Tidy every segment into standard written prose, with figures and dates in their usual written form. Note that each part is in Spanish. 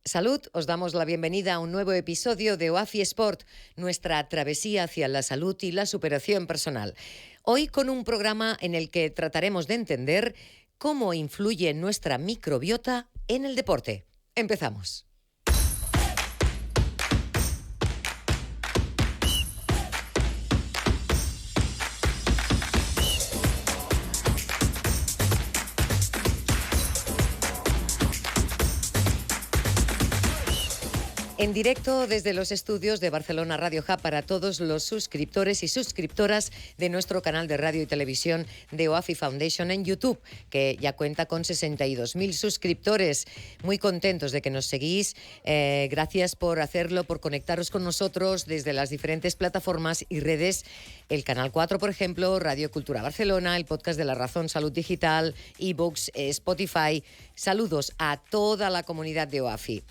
Salud, os damos la bienvenida a un nuevo episodio de OAFI Sport, nuestra travesía hacia la salud y la superación personal. Hoy con un programa en el que trataremos de entender cómo influye nuestra microbiota en el deporte. Empezamos. En directo desde los estudios de Barcelona Radio Hub para todos los suscriptores y suscriptoras de nuestro canal de radio y televisión de OAFI Foundation en YouTube, que ya cuenta con 62.000 suscriptores. Muy contentos de que nos seguís. Gracias por hacerlo, por conectaros con nosotros desde las diferentes plataformas y redes. El Canal 4, por ejemplo, Radio Cultura Barcelona, el podcast de La Razón Salud Digital, eBooks, Spotify. Saludos a toda la comunidad de OAFI.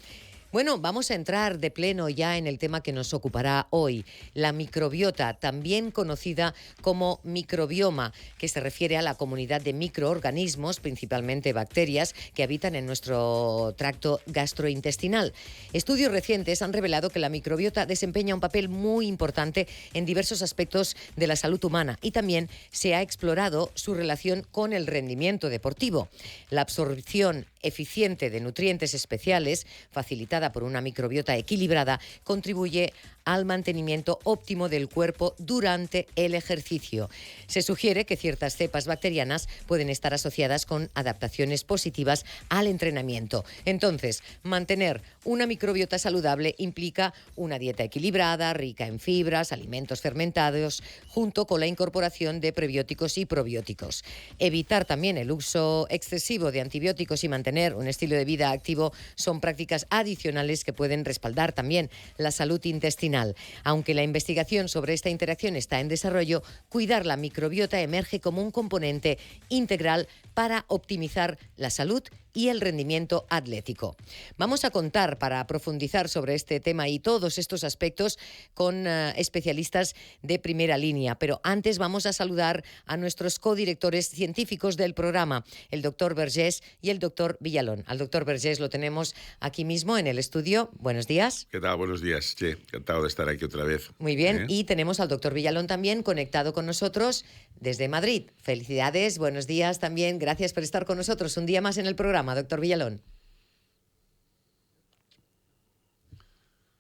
Bueno, vamos a entrar de pleno ya en el tema que nos ocupará hoy, la microbiota, también conocida como microbioma, que se refiere a la comunidad de microorganismos, principalmente bacterias, que habitan en nuestro tracto gastrointestinal. Estudios recientes han revelado que la microbiota desempeña un papel muy importante en diversos aspectos de la salud humana y también se ha explorado su relación con el rendimiento deportivo. La absorción eficiente de nutrientes especiales, facilitada por una microbiota equilibrada, contribuye al mantenimiento óptimo del cuerpo durante el ejercicio. Se sugiere que ciertas cepas bacterianas pueden estar asociadas con adaptaciones positivas al entrenamiento. Entonces, mantener una microbiota saludable implica una dieta equilibrada, rica en fibras, alimentos fermentados, junto con la incorporación de prebióticos y probióticos. Evitar también el uso excesivo de antibióticos y mantener un estilo de vida activo son prácticas adicionales que pueden respaldar también la salud intestinal. Aunque la investigación sobre esta interacción está en desarrollo, cuidar la microbiota emerge como un componente integral para optimizar la salud y el rendimiento atlético. Vamos a contar, para profundizar sobre este tema y todos estos aspectos, con especialistas de primera línea. Pero antes vamos a saludar a nuestros codirectores científicos del programa, el doctor Vergés y el doctor Villalón. Al doctor Vergés lo tenemos aquí mismo en el estudio. Buenos días. ¿Qué tal? Buenos días. Sí, encantado de estar aquí otra vez. Muy bien. Y tenemos al doctor Villalón también conectado con nosotros desde Madrid. Felicidades, buenos días también. Gracias por estar con nosotros un día más en el programa, doctor Villalón.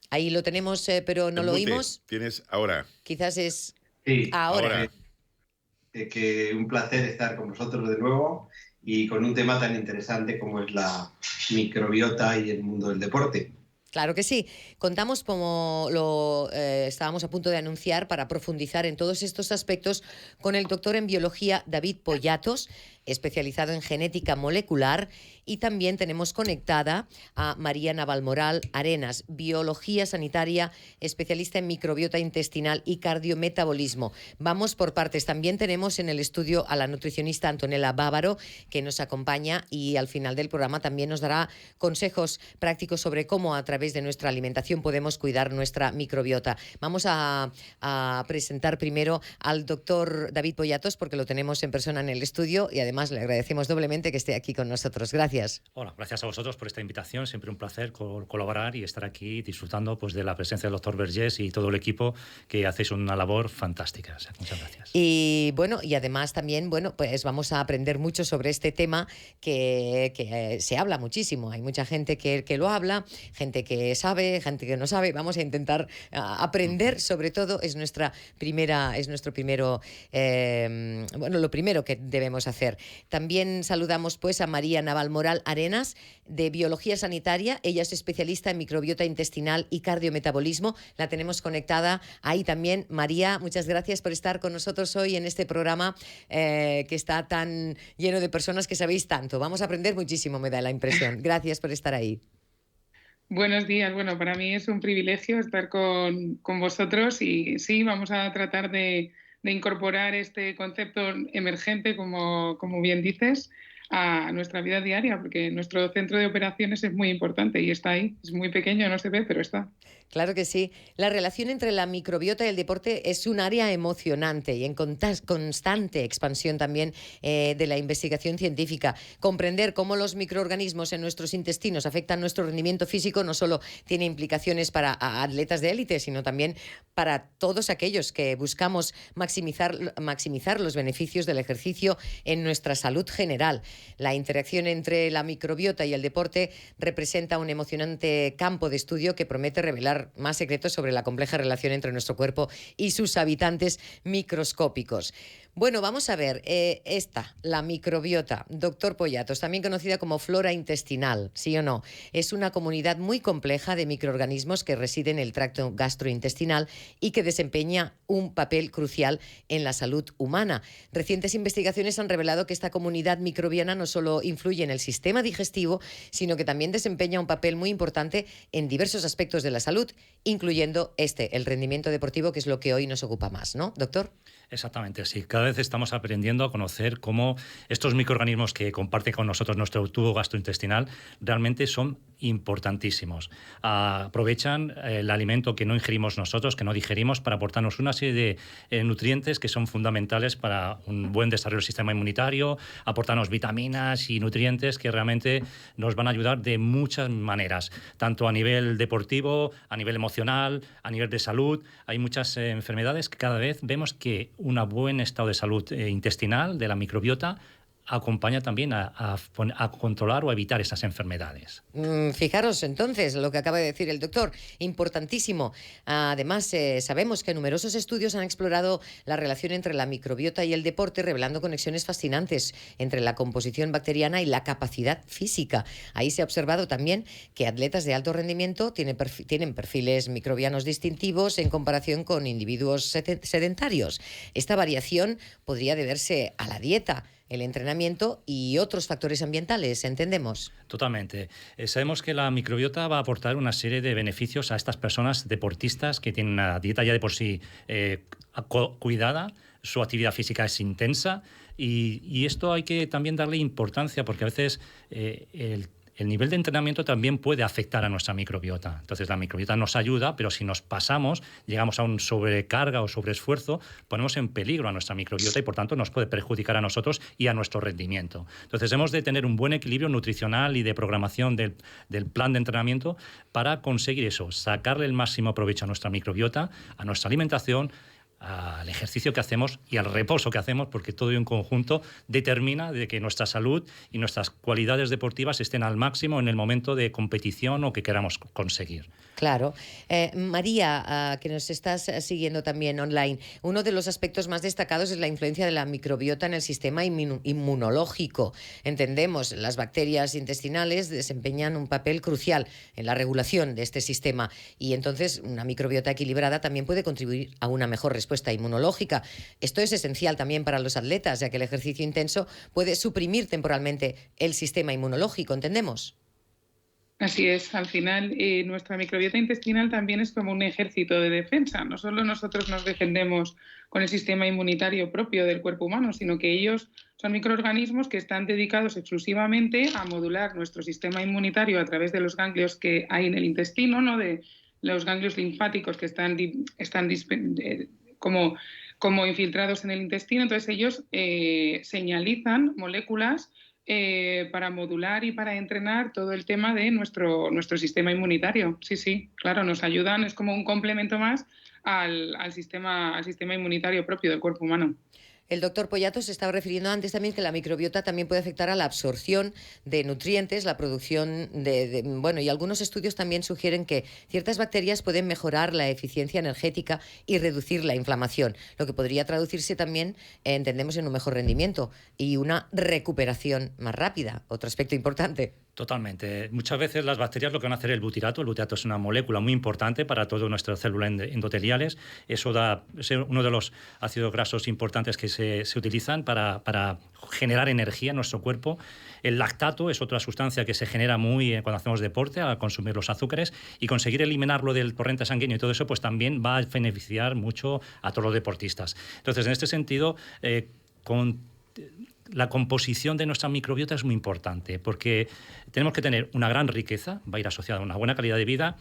Ahí lo tenemos, pero no lo oímos. ¿Tienes ahora? Quizás es Sí, ahora. Que un placer estar con vosotros de nuevo y con un tema tan interesante como es la microbiota y el mundo del deporte. Claro que sí. Contamos, como lo estábamos a punto de anunciar, para profundizar en todos estos aspectos con el doctor en biología David Poyatos, especializado en genética molecular, y también tenemos conectada a María Navalmoral Arenas, biología sanitaria, especialista en microbiota intestinal y cardiometabolismo. Vamos por partes. También tenemos en el estudio a la nutricionista Antonella Bávaro, que nos acompaña y al final del programa también nos dará consejos prácticos sobre cómo a través de nuestra alimentación podemos cuidar nuestra microbiota. Vamos a presentar primero al doctor David Poyatos, porque lo tenemos en persona en el estudio y además le agradecemos doblemente que esté aquí con nosotros. Gracias. Hola, gracias a vosotros por esta invitación. Siempre un placer colaborar y estar aquí disfrutando pues, de la presencia del doctor Vergés y todo el equipo, que hacéis una labor fantástica. O sea, muchas gracias. Y bueno, y además también, bueno, pues vamos a aprender mucho sobre este tema que se habla muchísimo. Hay mucha gente que lo habla, gente que sabe, gente que no sabe. Vamos a intentar aprender, sobre todo, es nuestro primero, bueno, lo primero que debemos hacer. También saludamos pues a María Navalmoral Arenas, de biología sanitaria. Ella es especialista en microbiota intestinal y cardiometabolismo. La tenemos conectada ahí también. María, muchas gracias por estar con nosotros hoy en este programa que está tan lleno de personas que sabéis tanto. Vamos a aprender muchísimo, me da la impresión. Gracias por estar ahí. Buenos días. Bueno, para mí es un privilegio estar con vosotros y sí, vamos a tratar de incorporar este concepto emergente, como bien dices, a nuestra vida diaria, porque nuestro centro de operaciones es muy importante y está ahí. Es muy pequeño, no se ve, pero está. Claro que sí. La relación entre la microbiota y el deporte es un área emocionante y en constante expansión también de la investigación científica. Comprender cómo los microorganismos en nuestros intestinos afectan nuestro rendimiento físico no solo tiene implicaciones para atletas de élite, sino también para todos aquellos que buscamos maximizar los beneficios del ejercicio en nuestra salud general. La interacción entre la microbiota y el deporte representa un emocionante campo de estudio que promete revelar más secretos sobre la compleja relación entre nuestro cuerpo y sus habitantes microscópicos. Bueno, vamos a ver, la microbiota, doctor Poyatos, también conocida como flora intestinal, ¿sí o no? Es una comunidad muy compleja de microorganismos que residen en el tracto gastrointestinal y que desempeña un papel crucial en la salud humana. Recientes investigaciones han revelado que esta comunidad microbiana no solo influye en el sistema digestivo, sino que también desempeña un papel muy importante en diversos aspectos de la salud, incluyendo el rendimiento deportivo, que es lo que hoy nos ocupa más, ¿no, doctor? Exactamente, sí. Cada vez estamos aprendiendo a conocer cómo estos microorganismos que comparten con nosotros nuestro tubo gastrointestinal realmente son importantísimos. Aprovechan el alimento que no ingerimos nosotros, que no digerimos, para aportarnos una serie de nutrientes que son fundamentales para un buen desarrollo del sistema inmunitario, aportarnos vitaminas y nutrientes que realmente nos van a ayudar de muchas maneras, tanto a nivel deportivo, a nivel emocional, a nivel de salud. Hay muchas enfermedades que cada vez vemos que un buen estado de salud intestinal de la microbiota acompaña también a controlar o a evitar esas enfermedades. Fijaros entonces lo que acaba de decir el doctor, importantísimo. Además, sabemos que numerosos estudios han explorado la relación entre la microbiota y el deporte, revelando conexiones fascinantes entre la composición bacteriana y la capacidad física. Ahí se ha observado también que atletas de alto rendimiento tienen perfiles microbianos distintivos en comparación con individuos sedentarios. Esta variación podría deberse a la dieta, el entrenamiento y otros factores ambientales, ¿entendemos? Totalmente. Sabemos que la microbiota va a aportar una serie de beneficios a estas personas deportistas que tienen una dieta ya de por sí cuidada, su actividad física es intensa y esto hay que también darle importancia porque a veces el nivel de entrenamiento también puede afectar a nuestra microbiota. Entonces, la microbiota nos ayuda, pero si nos pasamos, llegamos a un sobrecarga o sobreesfuerzo, ponemos en peligro a nuestra microbiota y, por tanto, nos puede perjudicar a nosotros y a nuestro rendimiento. Entonces, hemos de tener un buen equilibrio nutricional y de programación del plan de entrenamiento para conseguir eso, sacarle el máximo provecho a nuestra microbiota, a nuestra alimentación, al ejercicio que hacemos y al reposo que hacemos, porque todo en conjunto determina de que nuestra salud y nuestras cualidades deportivas estén al máximo en el momento de competición o que queramos conseguir. Claro. María, que nos estás siguiendo también online, uno de los aspectos más destacados es la influencia de la microbiota en el sistema inmunológico. Entendemos, las bacterias intestinales desempeñan un papel crucial en la regulación de este sistema y entonces una microbiota equilibrada también puede contribuir a una mejor respuesta inmunológica. Esto es esencial también para los atletas, ya que el ejercicio intenso puede suprimir temporalmente el sistema inmunológico, ¿entendemos? Así es, al final nuestra microbiota intestinal también es como un ejército de defensa. No solo nosotros nos defendemos con el sistema inmunitario propio del cuerpo humano, sino que ellos son microorganismos que están dedicados exclusivamente a modular nuestro sistema inmunitario a través de los ganglios que hay en el intestino, ¿no? De los ganglios linfáticos que están como infiltrados en el intestino. Entonces ellos señalizan moléculas para modular y para entrenar todo el tema de nuestro sistema inmunitario. Sí, claro, nos ayudan, es como un complemento más al sistema inmunitario propio del cuerpo humano. El doctor Poyatos se estaba refiriendo antes también que la microbiota también puede afectar a la absorción de nutrientes, la producción y algunos estudios también sugieren que ciertas bacterias pueden mejorar la eficiencia energética y reducir la inflamación, lo que podría traducirse también, entendemos, en un mejor rendimiento y una recuperación más rápida, otro aspecto importante. Totalmente. Muchas veces las bacterias lo que van a hacer es el butirato. El butirato es una molécula muy importante para todas nuestras células endoteliales. Eso es uno de los ácidos grasos importantes que se utilizan para generar energía en nuestro cuerpo. El lactato es otra sustancia que se genera muy cuando hacemos deporte, al consumir los azúcares, y conseguir eliminarlo del torrente sanguíneo y todo eso pues también va a beneficiar mucho a todos los deportistas. Entonces, en este sentido, la composición de nuestra microbiota es muy importante, porque tenemos que tener una gran riqueza, va a ir asociada a una buena calidad de vida.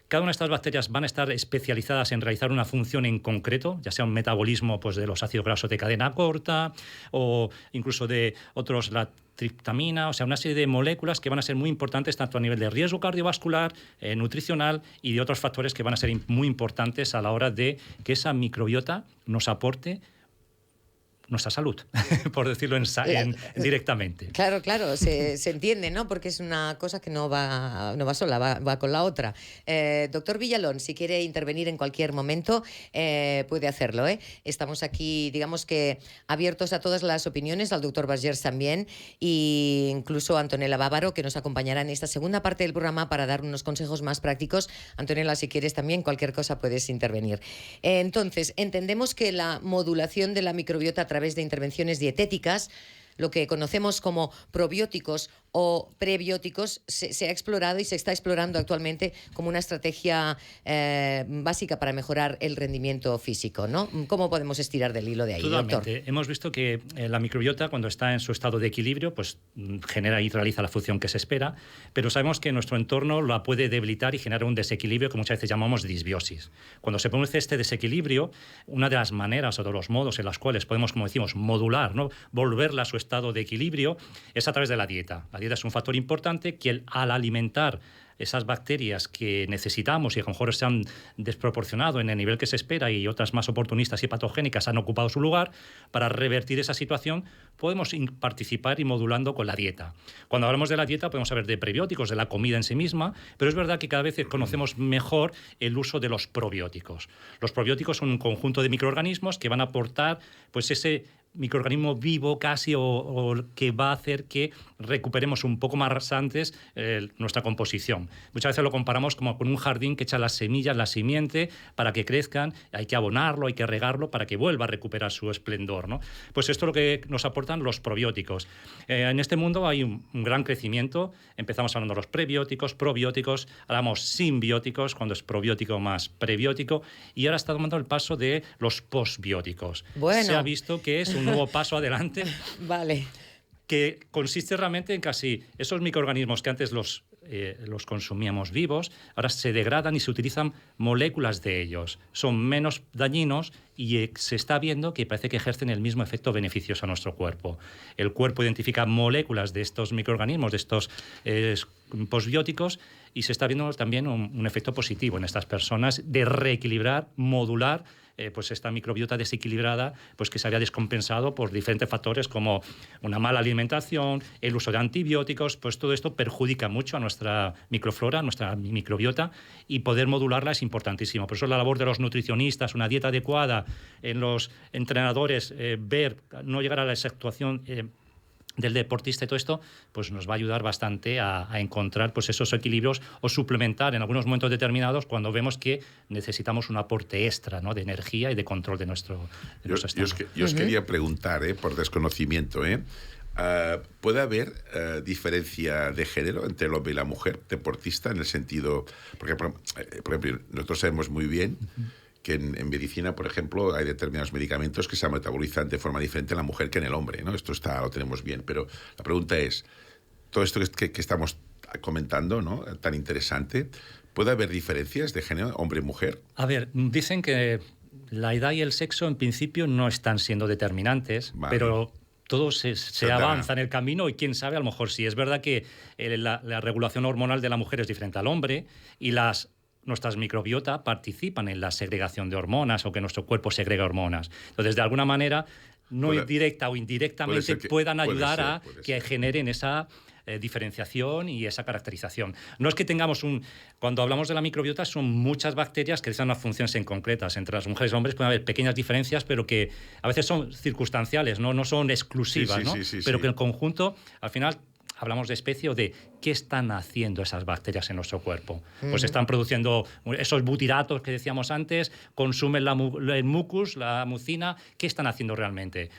Cada una de estas bacterias van a estar especializadas en realizar una función en concreto, ya sea un metabolismo pues, de los ácidos grasos de cadena corta o incluso de otros, la triptamina, o sea, una serie de moléculas que van a ser muy importantes tanto a nivel de riesgo cardiovascular, nutricional y de otros factores que van a ser muy importantes a la hora de que esa microbiota nos aporte nuestra salud, por decirlo directamente. Claro, se entiende, ¿no? Porque es una cosa que no va sola, va con la otra. Doctor Villalón, si quiere intervenir en cualquier momento, puede hacerlo, ¿eh? Estamos aquí, digamos que abiertos a todas las opiniones, al doctor Vergés también, e incluso a Antonella Bávaro, que nos acompañará en esta segunda parte del programa para dar unos consejos más prácticos. Antonella, si quieres también, cualquier cosa puedes intervenir. Entonces, entendemos que la modulación de la microbiota a través de intervenciones dietéticas, lo que conocemos como probióticos o prebióticos, se ha explorado y se está explorando actualmente como una estrategia básica para mejorar el rendimiento físico, ¿no? ¿Cómo podemos estirar del hilo de ahí, doctor? Hemos visto que la microbiota, cuando está en su estado de equilibrio, pues genera y realiza la función que se espera, pero sabemos que nuestro entorno la puede debilitar y generar un desequilibrio que muchas veces llamamos disbiosis. Cuando se produce este desequilibrio, una de las maneras o de los modos en los cuales podemos, como decimos, modular, ¿no? Volverla a su estado de equilibrio, es a través de la dieta. La dieta es un factor importante que al alimentar esas bacterias que necesitamos y a lo mejor se han desproporcionado en el nivel que se espera y otras más oportunistas y patogénicas han ocupado su lugar, para revertir esa situación podemos participar y modulando con la dieta. Cuando hablamos de la dieta podemos hablar de prebióticos, de la comida en sí misma, pero es verdad que cada vez conocemos mejor el uso de los probióticos. Los probióticos son un conjunto de microorganismos que van a aportar pues ese microorganismo vivo casi o que va a hacer que recuperemos un poco más antes nuestra composición. Muchas veces lo comparamos como con un jardín que echa las semillas, la simiente, para que crezcan, hay que abonarlo, hay que regarlo para que vuelva a recuperar su esplendor, ¿no? Pues esto es lo que nos aportan los probióticos. En este mundo hay un gran crecimiento, empezamos hablando de los prebióticos, probióticos, hablamos simbióticos, cuando es probiótico más prebiótico, y ahora está tomando el paso de los posbióticos. Bueno. Se ha visto que es un nuevo paso adelante. Vale. Que consiste realmente en casi esos microorganismos que antes los consumíamos vivos, ahora se degradan y se utilizan moléculas de ellos. Son menos dañinos y se está viendo que parece que ejercen el mismo efecto beneficioso a nuestro cuerpo. El cuerpo identifica moléculas de estos microorganismos, de estos posbióticos, y se está viendo también un efecto positivo en estas personas de reequilibrar, modular pues esta microbiota desequilibrada, pues que se había descompensado por diferentes factores como una mala alimentación, el uso de antibióticos. Pues todo esto perjudica mucho a nuestra microflora, a nuestra microbiota, y poder modularla es importantísimo. Por eso la labor de los nutricionistas, una dieta adecuada, en los entrenadores, ver, no llegar a la extenuación del deportista y todo esto, pues nos va a ayudar bastante a encontrar pues esos equilibrios o suplementar en algunos momentos determinados cuando vemos que necesitamos un aporte extra, ¿no?, de energía y de control de nuestro estado. Yo os quería preguntar, por desconocimiento, ¿puede haber diferencia de género entre el hombre y la mujer deportista en el sentido, porque por ejemplo nosotros sabemos muy bien que en medicina, por ejemplo, hay determinados medicamentos que se metabolizan de forma diferente en la mujer que en el hombre, ¿no? Esto lo tenemos bien, pero la pregunta es, todo esto que estamos comentando, ¿no?, tan interesante, ¿puede haber diferencias de género, hombre y mujer? A ver, dicen que la edad y el sexo en principio no están siendo determinantes, vale, pero todo se avanza en el camino y quién sabe, a lo mejor sí. Es verdad que la regulación hormonal de la mujer es diferente al hombre y nuestras microbiota participan en la segregación de hormonas o que nuestro cuerpo segrega hormonas. Entonces, de alguna manera, directa o indirectamente, puedan ayudar a que generen esa diferenciación y esa caracterización. No es que tengamos cuando hablamos de la microbiota, son muchas bacterias que realizan unas funciones en concretas. Entre las mujeres y los hombres pueden haber pequeñas diferencias, pero que a veces son circunstanciales, no son exclusivas, pero que en conjunto, al final, hablamos de especie o de qué están haciendo esas bacterias en nuestro cuerpo. Pues están produciendo esos butiratos que decíamos antes, consumen el mucus, la mucina. ¿Qué están haciendo realmente?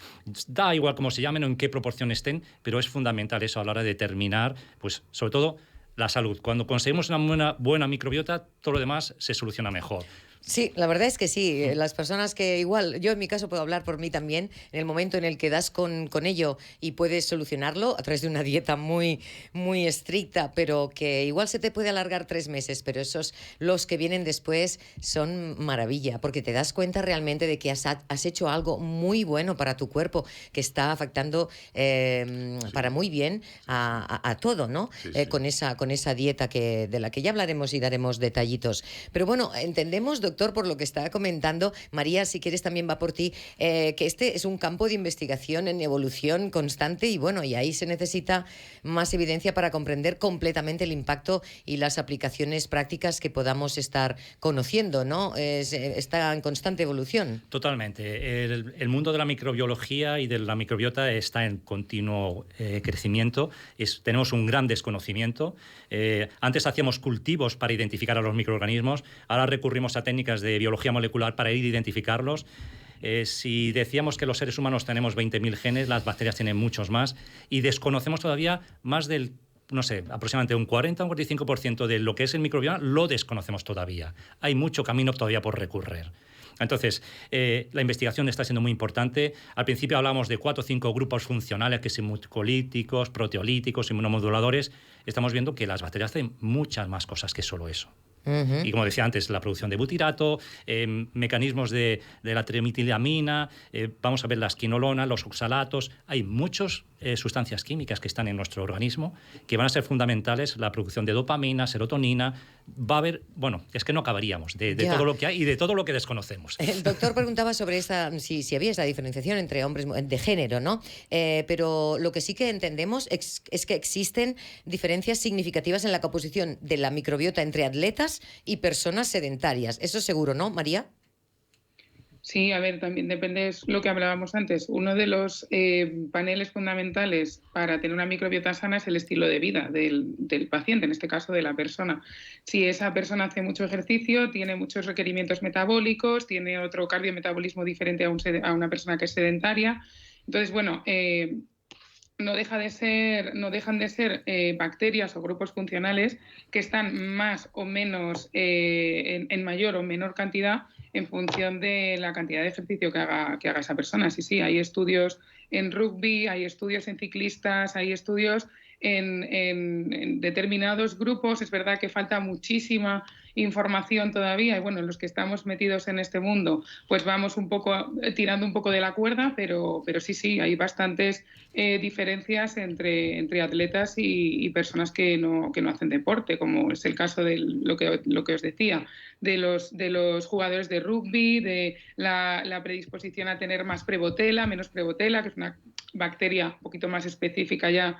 Da igual cómo se llamen o en qué proporción estén, pero es fundamental eso a la hora de determinar, pues sobre todo, la salud. Cuando conseguimos una buena microbiota, todo lo demás se soluciona mejor. Sí, la verdad es que sí. Las personas que igual, yo en mi caso puedo hablar por mí también, en el momento en el que das con ello y puedes solucionarlo a través de una dieta muy, muy estricta, pero que igual se te puede alargar 3 meses, pero los que vienen después son maravilla, porque te das cuenta realmente de que has hecho algo muy bueno para tu cuerpo, que está afectando para muy bien a todo, ¿no? Sí, sí. Con esa dieta de la que ya hablaremos y daremos detallitos. Pero bueno, entendemos, doctor, por lo que está comentando, María, si quieres también va por ti, que este es un campo de investigación en evolución constante y bueno, y ahí se necesita más evidencia para comprender completamente el impacto y las aplicaciones prácticas que podamos estar conociendo, ¿no? Está en constante evolución. Totalmente. El mundo de la microbiología y de la microbiota está en continuo crecimiento. Tenemos un gran desconocimiento. Antes hacíamos cultivos para identificar a los microorganismos, ahora recurrimos a técnicas de biología molecular para ir a identificarlos. Si decíamos que los seres humanos tenemos 20.000 genes, las bacterias tienen muchos más y desconocemos todavía más del, no sé, aproximadamente un 40 o un 45% de lo que es el microbioma lo desconocemos todavía. Hay mucho camino todavía por recorrer. Entonces, la investigación está siendo muy importante. Al principio hablábamos de 4 o 5 grupos funcionales, que son mucolíticos, proteolíticos, inmunomoduladores. Estamos viendo que las bacterias hacen muchas más cosas que solo eso. Y como decía antes, la producción de butirato, mecanismos de la trimetilamina, vamos a ver las quinolonas, los oxalatos. Hay muchas sustancias químicas que están en nuestro organismo que van a ser fundamentales, la producción de dopamina, serotonina. Va a haber, bueno, es que no acabaríamos de todo lo que hay y de todo lo que desconocemos. El doctor preguntaba sobre si había esa diferenciación entre hombres de género, ¿no? Pero lo que sí que entendemos es que existen diferencias significativas en la composición de la microbiota entre atletas y personas sedentarias. Eso seguro, ¿no, María? Sí, a ver, también depende, es lo que hablábamos antes. Uno de los paneles fundamentales para tener una microbiota sana es el estilo de vida del paciente, en este caso de la persona. Si esa persona hace mucho ejercicio, tiene muchos requerimientos metabólicos, tiene otro cardiometabolismo diferente a una persona que es sedentaria. Entonces, bueno, no dejan de ser bacterias o grupos funcionales que están más o menos en mayor o menor cantidad en función de la cantidad de ejercicio que haga esa persona. Sí, hay estudios en rugby, hay estudios en ciclistas, hay estudios en determinados grupos. Es verdad que falta muchísima información todavía y bueno, los que estamos metidos en este mundo pues vamos un poco tirando un poco de la cuerda, pero sí, hay bastantes diferencias entre atletas y personas que no hacen deporte, como es el caso de lo que os decía, de los jugadores de rugby, de la predisposición a tener más prebotela, menos prebotela, que es una bacteria un poquito más específica ya,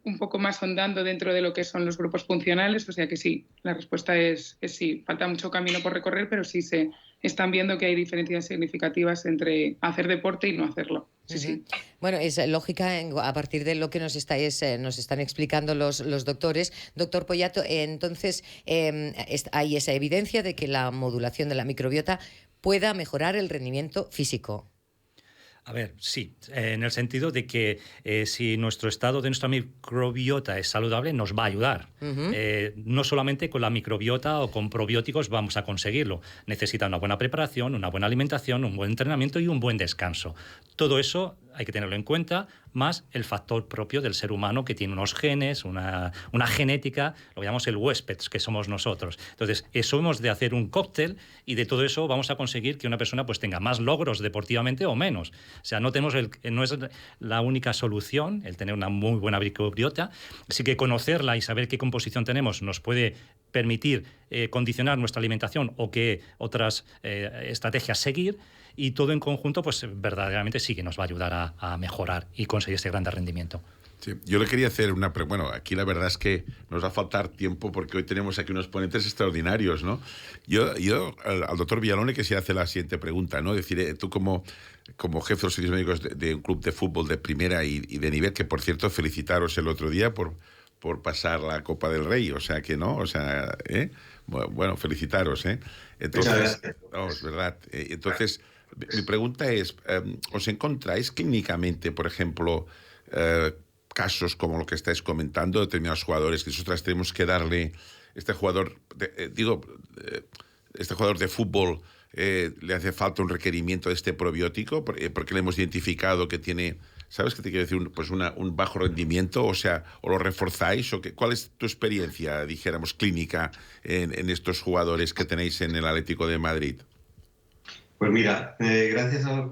un poco más ondando dentro de lo que son los grupos funcionales. O sea que sí, la respuesta es sí. Falta mucho camino por recorrer, pero sí se están viendo que hay diferencias significativas entre hacer deporte y no hacerlo. Sí. Bueno, es lógica a partir de lo que nos están explicando los doctores. Doctor Poyato, entonces hay esa evidencia de que la modulación de la microbiota pueda mejorar el rendimiento físico. A ver, sí, en el sentido de que si nuestro estado de nuestra microbiota es saludable, nos va a ayudar. No solamente con la microbiota o con probióticos vamos a conseguirlo. Necesita una buena preparación, una buena alimentación, un buen entrenamiento y un buen descanso. Todo eso hay que tenerlo en cuenta, más el factor propio del ser humano que tiene unos genes, una genética, lo que llamamos el huésped, que somos nosotros. Entonces, eso hemos de hacer un cóctel y de todo eso vamos a conseguir que una persona pues tenga más logros deportivamente o menos. O sea, no es la única solución el tener una muy buena microbiota, así que conocerla y saber qué composición tenemos nos puede permitir condicionar nuestra alimentación o qué otras estrategias seguir, y todo en conjunto pues verdaderamente sí que nos va a ayudar a mejorar y conseguir ese gran rendimiento. Sí, yo le quería hacer una pregunta. Bueno, aquí la verdad es que nos va a faltar tiempo porque hoy tenemos aquí unos ponentes extraordinarios, ¿no? Yo al doctor Villalón le quisiera hacer la siguiente pregunta, ¿no? Es decir, tú como jefe de los servicios médicos de un club de fútbol de primera y de nivel, que por cierto felicitaros el otro día por pasar la Copa del Rey, o sea que no, o sea, bueno, felicitaros, Entonces, no, es verdad. Entonces, mi pregunta es, ¿os encontráis clínicamente, por ejemplo, casos como lo que estáis comentando, determinados jugadores que nosotros tenemos que darle, este jugador de fútbol le hace falta un requerimiento de este probiótico porque le hemos identificado que tiene, ¿sabes qué te quiero decir? Un bajo rendimiento, o sea, o lo reforzáis, ¿cuál es tu experiencia, dijéramos, clínica en estos jugadores que tenéis en el Atlético de Madrid? Pues mira, gracias a los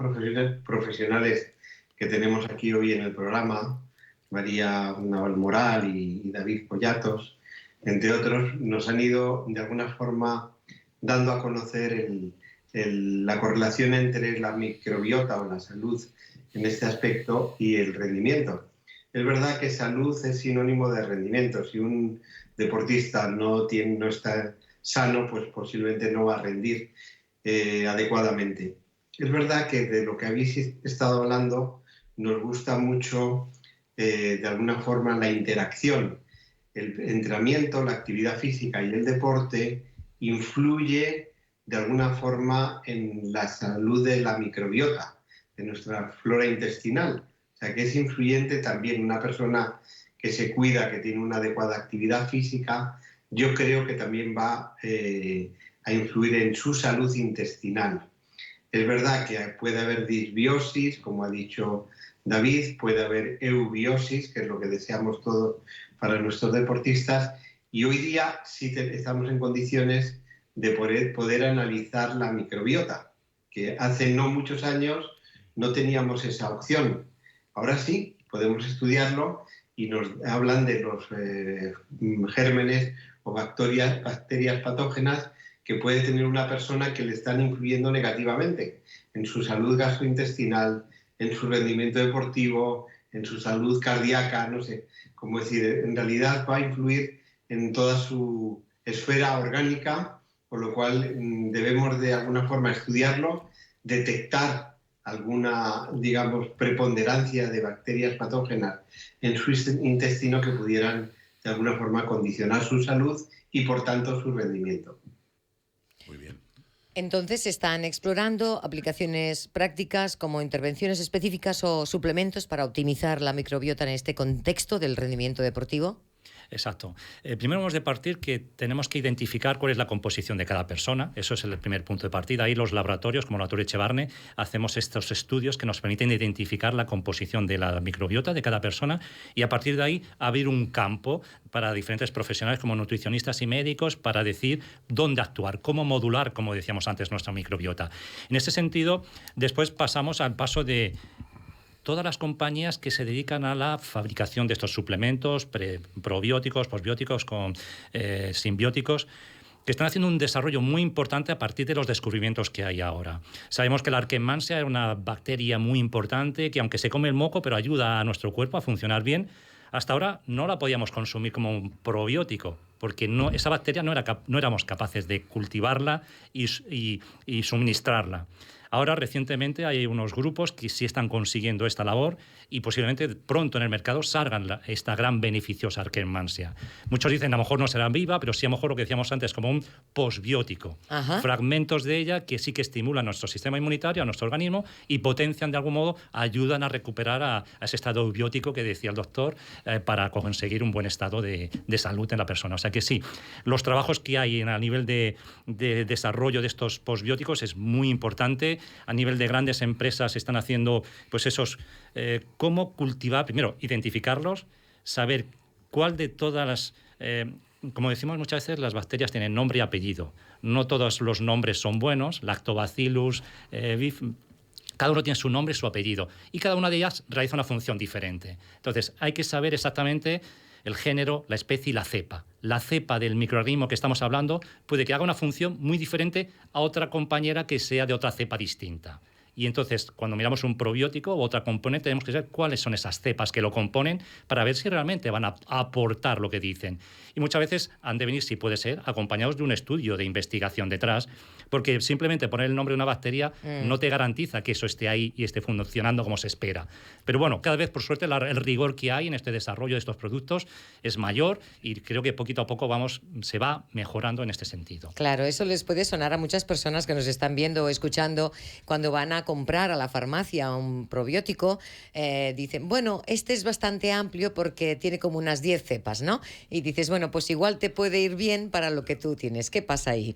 profesionales que tenemos aquí hoy en el programa, María Navalmoral y David Pollatos, entre otros, nos han ido de alguna forma dando a conocer la correlación entre la microbiota o la salud en este aspecto y el rendimiento. Es verdad que salud es sinónimo de rendimiento. Si un deportista no está sano, pues posiblemente no va a rendir adecuadamente. Es verdad que de lo que habéis estado hablando nos gusta mucho de alguna forma la interacción. El entrenamiento, la actividad física y el deporte influye de alguna forma en la salud de la microbiota, de nuestra flora intestinal. O sea que es influyente también una persona que se cuida, que tiene una adecuada actividad física, yo creo que también va a influir en su salud intestinal. Es verdad que puede haber disbiosis, como ha dicho David, puede haber eubiosis, que es lo que deseamos todos para nuestros deportistas, y hoy día sí estamos en condiciones de poder analizar la microbiota, que hace no muchos años no teníamos esa opción. Ahora sí, podemos estudiarlo y nos hablan de los gérmenes o bacterias patógenas que puede tener una persona que le están influyendo negativamente en su salud gastrointestinal, en su rendimiento deportivo, en su salud cardíaca, no sé, como decir, en realidad va a influir en toda su esfera orgánica, por lo cual debemos de alguna forma estudiarlo, detectar alguna, digamos, preponderancia de bacterias patógenas en su intestino que pudieran de alguna forma condicionar su salud y por tanto su rendimiento. Muy bien. Entonces, ¿están explorando aplicaciones prácticas como intervenciones específicas o suplementos para optimizar la microbiota en este contexto del rendimiento deportivo? Exacto. Primero hemos de partir que tenemos que identificar cuál es la composición de cada persona. Eso es el primer punto de partida. Ahí los laboratorios, como el Laboratorio Echevarne, hacemos estos estudios que nos permiten identificar la composición de la microbiota de cada persona y a partir de ahí abrir un campo para diferentes profesionales como nutricionistas y médicos para decir dónde actuar, cómo modular, como decíamos antes, nuestra microbiota. En este sentido, después pasamos al paso de todas las compañías que se dedican a la fabricación de estos suplementos, probióticos, posbióticos, simbióticos, que están haciendo un desarrollo muy importante a partir de los descubrimientos que hay ahora. Sabemos que la Akkermansia es una bacteria muy importante que aunque se come el moco, pero ayuda a nuestro cuerpo a funcionar bien. Hasta ahora no la podíamos consumir como un probiótico, porque esa bacteria no éramos capaces de cultivarla y suministrarla. Ahora, recientemente, hay unos grupos que sí están consiguiendo esta labor y posiblemente pronto en el mercado salgan esta gran beneficiosa Akkermansia. Muchos dicen, a lo mejor no será viva, pero sí a lo mejor lo que decíamos antes, como un posbiótico. Ajá. Fragmentos de ella que sí que estimulan nuestro sistema inmunitario, a nuestro organismo y potencian de algún modo, ayudan a recuperar a ese estado biótico que decía el doctor para conseguir un buen estado de salud en la persona. O sea que sí, los trabajos que hay a nivel de desarrollo de estos posbióticos es muy importante. A nivel de grandes empresas están haciendo pues esos cómo cultivar, primero identificarlos, saber cuál de todas las como decimos muchas veces, las bacterias tienen nombre y apellido. No todos los nombres son buenos, Lactobacillus, cada uno tiene su nombre y su apellido y cada una de ellas realiza una función diferente. Entonces hay que saber exactamente el género, la especie y la cepa. La cepa del microorganismo que estamos hablando puede que haga una función muy diferente a otra compañera que sea de otra cepa distinta. Y entonces, cuando miramos un probiótico u otra componente, tenemos que saber cuáles son esas cepas que lo componen para ver si realmente van a aportar lo que dicen. Y muchas veces han de venir, si puede ser, acompañados de un estudio de investigación detrás porque simplemente poner el nombre de una bacteria no te garantiza que eso esté ahí y esté funcionando como se espera. Pero bueno, cada vez, por suerte, el rigor que hay en este desarrollo de estos productos es mayor y creo que poquito a poco se va mejorando en este sentido. Claro, eso les puede sonar a muchas personas que nos están viendo o escuchando cuando van a comprar a la farmacia un probiótico. Dicen, bueno, este es bastante amplio porque tiene como unas 10 cepas, ¿no? Y dices, bueno, pues igual te puede ir bien para lo que tú tienes. ¿Qué pasa ahí?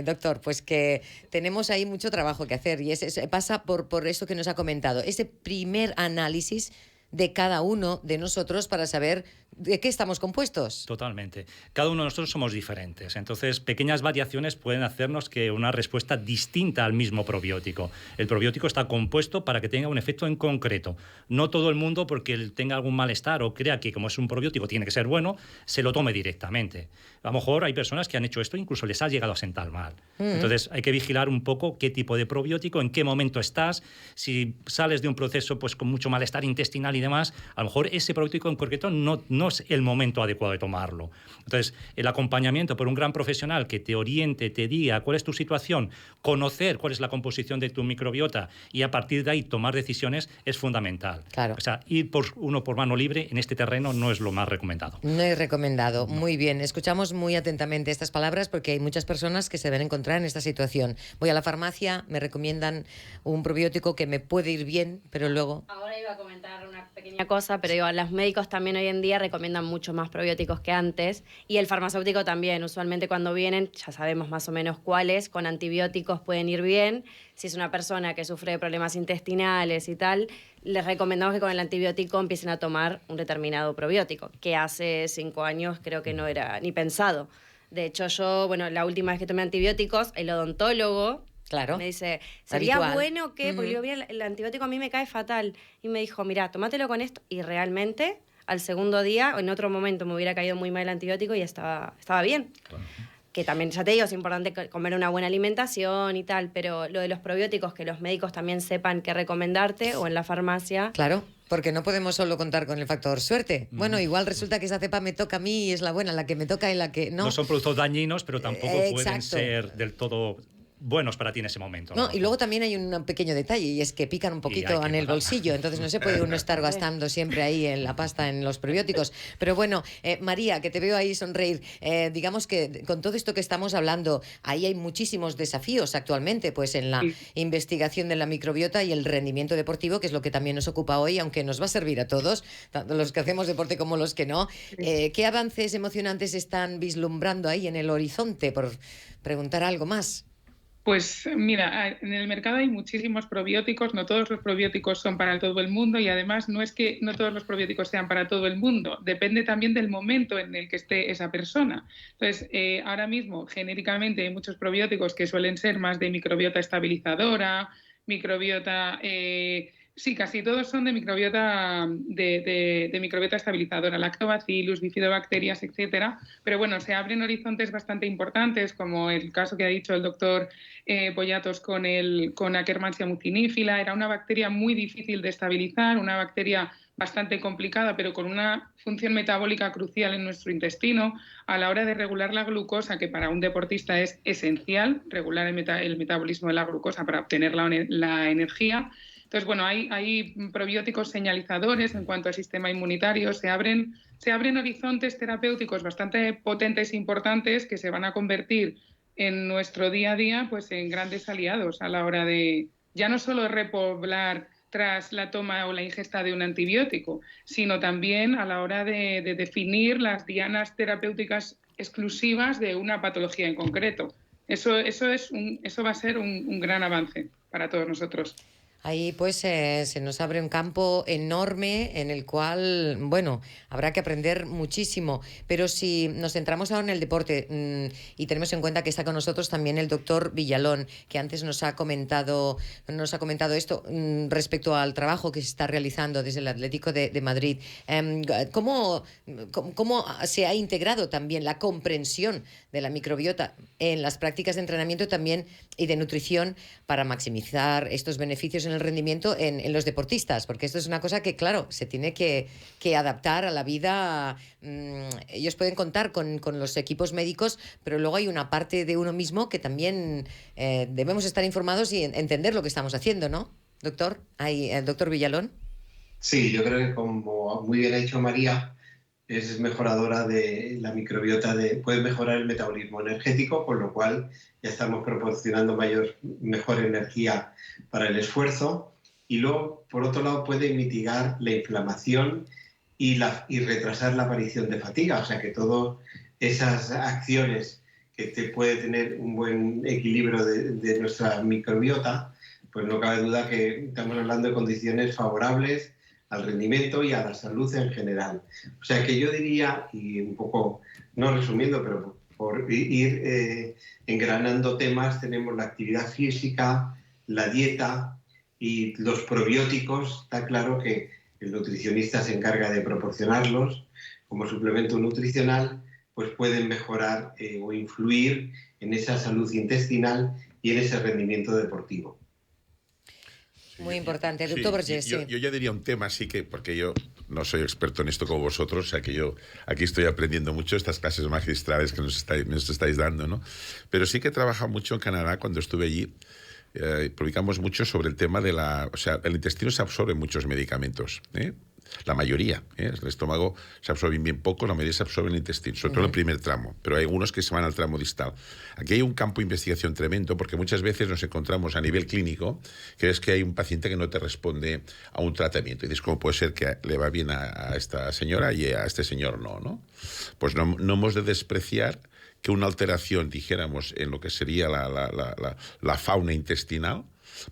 Doctor, pues que tenemos ahí mucho trabajo que hacer y pasa por esto que nos ha comentado, ese primer análisis de cada uno de nosotros para saber de qué estamos compuestos. Totalmente. Cada uno de nosotros somos diferentes. Entonces, pequeñas variaciones pueden hacernos que una respuesta distinta al mismo probiótico. El probiótico está compuesto para que tenga un efecto en concreto. No todo el mundo, porque tenga algún malestar o crea que como es un probiótico tiene que ser bueno, se lo tome directamente. A lo mejor hay personas que han hecho esto, incluso les ha llegado a sentar mal. Entonces, hay que vigilar un poco qué tipo de probiótico, en qué momento estás. Si sales de un proceso pues con mucho malestar intestinal y demás, a lo mejor ese probiótico en concreto no es el momento adecuado de tomarlo. Entonces, el acompañamiento por un gran profesional que te oriente, te diga cuál es tu situación, conocer cuál es la composición de tu microbiota y a partir de ahí tomar decisiones es fundamental. Claro. O sea, ir por mano libre en este terreno no es lo más recomendado. No es recomendado. No. Muy bien. Escuchamos muy atentamente estas palabras porque hay muchas personas que se deben encontrar en esta situación. Voy a la farmacia, me recomiendan un probiótico que me puede ir bien, pero luego... Ahora iba a comentar una pequeña cosa, pero digo, los médicos también hoy en día recomiendan mucho más probióticos que antes y el farmacéutico también. Usualmente cuando vienen ya sabemos más o menos cuáles, con antibióticos pueden ir bien. Si es una persona que sufre de problemas intestinales y tal, les recomendamos que con el antibiótico empiecen a tomar un determinado probiótico, que hace 5 años creo que no era ni pensado. De hecho, la última vez que tomé antibióticos, el odontólogo... Claro. Me dice, sería habitual. bueno que, porque yo, mira, el antibiótico a mí me cae fatal. Y me dijo, mira, tómatelo con esto. Y realmente, al segundo día, o en otro momento me hubiera caído muy mal el antibiótico y estaba bien. Claro. Que también, ya te digo, es importante comer una buena alimentación y tal, pero lo de los probióticos, que los médicos también sepan qué recomendarte o en la farmacia. Claro. Porque no podemos solo contar con el factor suerte. Bueno, igual resulta que esa cepa me toca a mí y es la buena, la que me toca y la que no. No son productos dañinos, pero tampoco pueden ser del todo buenos para ti en ese momento. No, y luego también hay un pequeño detalle y es que pican un poquito en el bolsillo, entonces no se puede uno estar gastando siempre ahí en la pasta, en los probióticos. Pero bueno, María, que te veo ahí sonreír, digamos que con todo esto que estamos hablando, ahí hay muchísimos desafíos actualmente, pues en la investigación de la microbiota y el rendimiento deportivo, que es lo que también nos ocupa hoy, aunque nos va a servir a todos, tanto los que hacemos deporte como los que no. ¿Qué avances emocionantes están vislumbrando ahí en el horizonte, por preguntar algo más? Pues mira, en el mercado hay muchísimos probióticos, no todos los probióticos son para todo el mundo y además no es que no todos los probióticos sean para todo el mundo, depende también del momento en el que esté esa persona. Entonces, ahora mismo, genéricamente, hay muchos probióticos que suelen ser más de microbiota estabilizadora, microbiota... Sí, casi todos son de microbiota microbiota estabilizadora, lactobacillus, bifidobacterias, etcétera. Pero bueno, se abren horizontes bastante importantes, como el caso que ha dicho el doctor Poyatos con Akkermansia mucinífila. Era una bacteria muy difícil de estabilizar, una bacteria bastante complicada, pero con una función metabólica crucial en nuestro intestino a la hora de regular la glucosa, que para un deportista es esencial, regular el metabolismo de la glucosa para obtener la energía. Entonces, bueno, hay probióticos señalizadores en cuanto al sistema inmunitario, se abren horizontes terapéuticos bastante potentes e importantes que se van a convertir en nuestro día a día pues, en grandes aliados a la hora de ya no solo repoblar tras la toma o la ingesta de un antibiótico, sino también a la hora de definir las dianas terapéuticas exclusivas de una patología en concreto. Eso va a ser un gran avance para todos nosotros. Ahí pues se nos abre un campo enorme en el cual, bueno, habrá que aprender muchísimo. Pero si nos centramos ahora en el deporte y tenemos en cuenta que está con nosotros también el doctor Villalón, que antes nos ha comentado esto respecto al trabajo que se está realizando desde el Atlético de Madrid. ¿Cómo se ha integrado también la comprensión de la microbiota en las prácticas de entrenamiento también y de nutrición para maximizar estos beneficios en en el rendimiento en los deportistas, porque esto es una cosa que, claro, se tiene que adaptar a la vida. Ellos pueden contar con los equipos médicos, pero luego hay una parte de uno mismo que también debemos estar informados y entender lo que estamos haciendo, ¿no, doctor? Doctor Villalón. Sí, yo creo que como muy bien ha dicho María, es mejoradora de la microbiota, puede mejorar el metabolismo energético, con lo cual ya estamos proporcionando mejor energía para el esfuerzo. Y luego, por otro lado, puede mitigar la inflamación y retrasar la aparición de fatiga. O sea que todas esas acciones que te puede tener un buen equilibrio de nuestra microbiota, pues no cabe duda que estamos hablando de condiciones favorables al rendimiento y a la salud en general. O sea que yo diría, y un poco, no resumiendo, pero por ir engranando temas, tenemos la actividad física, la dieta y los probióticos. Está claro que el nutricionista se encarga de proporcionarlos como suplemento nutricional, pues pueden mejorar o influir en esa salud intestinal y en ese rendimiento deportivo. Muy importante, doctor Borges. Yo ya diría un tema, sí que, porque yo no soy experto en esto como vosotros, o sea que yo aquí estoy aprendiendo mucho estas clases magistrales que nos estáis dando, ¿no? Pero sí que he trabajado mucho en Canadá cuando estuve allí. Publicamos mucho sobre el tema de o sea, el intestino se absorbe muchos medicamentos, la mayoría, el estómago se absorbe bien poco, la mayoría se absorbe en el intestino, sobre todo en el primer tramo, pero hay algunos que se van al tramo distal. Aquí hay un campo de investigación tremendo, porque muchas veces nos encontramos a nivel clínico que es que hay un paciente que no te responde a un tratamiento y dices, ¿cómo puede ser que le va bien a esta señora y a este señor no? Pues no hemos de despreciar que una alteración, dijéramos, en lo que sería la fauna intestinal,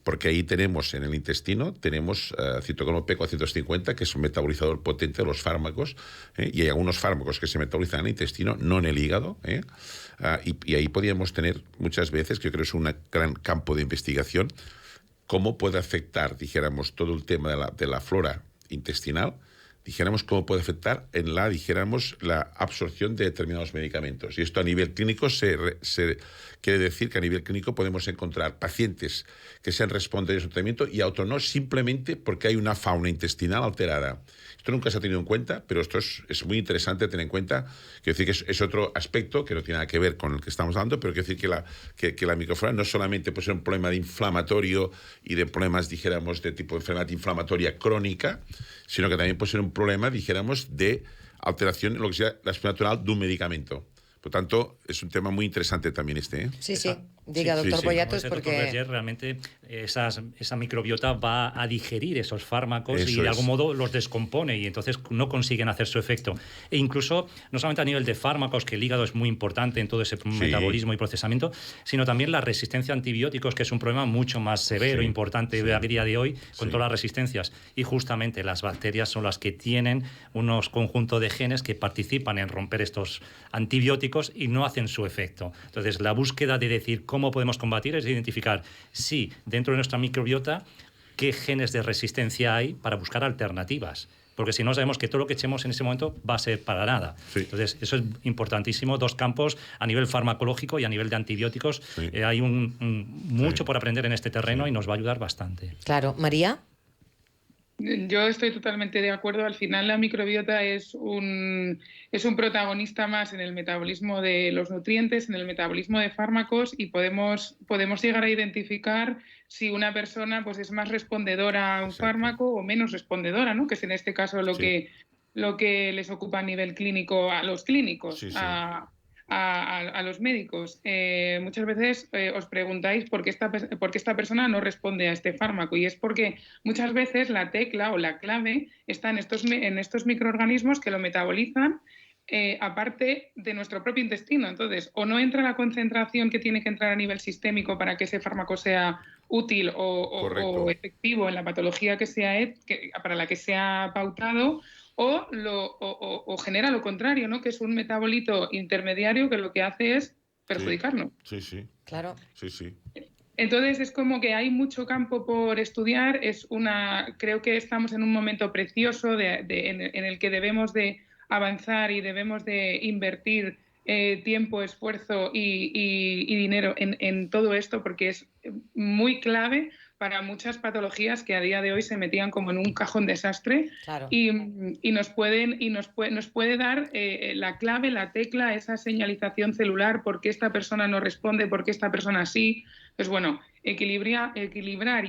porque ahí tenemos, en el intestino, tenemos citocromo P450, que es un metabolizador potente de los fármacos, y hay algunos fármacos que se metabolizan en el intestino, no en el hígado, y ahí podríamos tener muchas veces, que yo creo que es un gran campo de investigación, cómo puede afectar, dijéramos, todo el tema de la flora intestinal, dijéramos, cómo puede afectar en la absorción de determinados medicamentos. Y esto a nivel clínico quiere decir que a nivel clínico podemos encontrar pacientes que sean respondentes a un tratamiento y a otros no, simplemente porque hay una fauna intestinal alterada. Esto nunca se ha tenido en cuenta, pero esto es muy interesante tener en cuenta. Quiero decir que es otro aspecto que no tiene nada que ver con el que estamos hablando, pero quiero decir que la microflora no solamente puede ser un problema de inflamatorio y de problemas, dijéramos, de tipo de enfermedad inflamatoria crónica, sino que también puede ser un problema, dijéramos, de alteración en lo que sea la respuesta natural de un medicamento. Por tanto, es un tema muy interesante también este. Sí. Diga, doctor Pollatos, porque... Doctor Berger, realmente esa microbiota va a digerir esos fármacos Eso y de algún modo los descompone y entonces no consiguen hacer su efecto. E incluso, no solamente a nivel de fármacos, que el hígado es muy importante en todo ese metabolismo y procesamiento, sino también la resistencia a antibióticos, que es un problema mucho más severo, importante a día de hoy, con todas las resistencias. Y justamente las bacterias son las que tienen unos conjuntos de genes que participan en romper estos antibióticos y no hacen su efecto. Entonces, la búsqueda de decir cómo podemos combatir es identificar si dentro de nuestra microbiota qué genes de resistencia hay para buscar alternativas. Porque si no, sabemos que todo lo que echemos en ese momento va a ser para nada. Sí. Entonces, eso es importantísimo. Dos campos, a nivel farmacológico y a nivel de antibióticos. Sí. Hay mucho por aprender en este terreno y nos va a ayudar bastante. Claro. María. Yo estoy totalmente de acuerdo. Al final la microbiota es un protagonista más en el metabolismo de los nutrientes, en el metabolismo de fármacos y podemos llegar a identificar si una persona pues, es más respondedora a un fármaco o menos respondedora, ¿no? Que es en este caso lo que les ocupa a nivel clínico a los clínicos. A los médicos. Muchas veces os preguntáis por qué esta persona no responde a este fármaco y es porque muchas veces la tecla o la clave está en estos microorganismos que lo metabolizan aparte de nuestro propio intestino. Entonces, o no entra la concentración que tiene que entrar a nivel sistémico para que ese fármaco sea útil o efectivo en la patología para la que sea pautado, o genera lo contrario, ¿no? Que es un metabolito intermediario que lo que hace es perjudicarnos. Sí. Claro. Sí. Entonces es como que hay mucho campo por estudiar. Creo que estamos en un momento precioso en el que debemos de avanzar y debemos de invertir tiempo, esfuerzo y dinero en todo esto, porque es muy clave para muchas patologías que a día de hoy se metían como en un cajón desastre. Claro. Y nos puede dar la clave, la tecla, esa señalización celular, por qué esta persona no responde, por qué esta persona sí. Pues bueno, equilibrar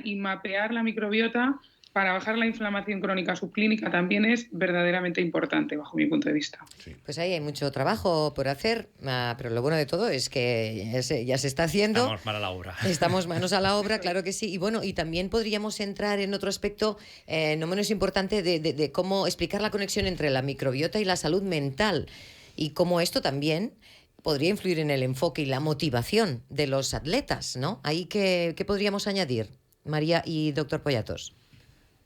y mapear la microbiota para bajar la inflamación crónica subclínica también es verdaderamente importante, bajo mi punto de vista. Sí. Pues ahí hay mucho trabajo por hacer, pero lo bueno de todo es que ya se está haciendo. Estamos manos a la obra. Estamos manos a la obra, claro que sí. Y bueno, y también podríamos entrar en otro aspecto no menos importante de cómo explicar la conexión entre la microbiota y la salud mental y cómo esto también podría influir en el enfoque y la motivación de los atletas, ¿no? Ahí, ¿qué podríamos añadir, María y doctor Poyatos?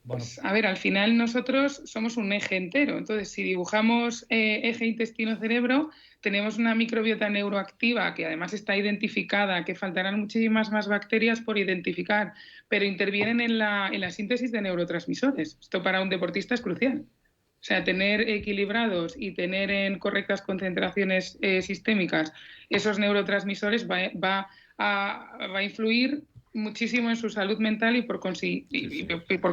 Pues, a ver, al final nosotros somos un eje entero. Entonces, si dibujamos eje intestino-cerebro, tenemos una microbiota neuroactiva que además está identificada, que faltarán muchísimas más bacterias por identificar, pero intervienen en la síntesis de neurotransmisores. Esto para un deportista es crucial. O sea, tener equilibrados y tener en correctas concentraciones sistémicas esos neurotransmisores va a influir muchísimo en su salud mental y por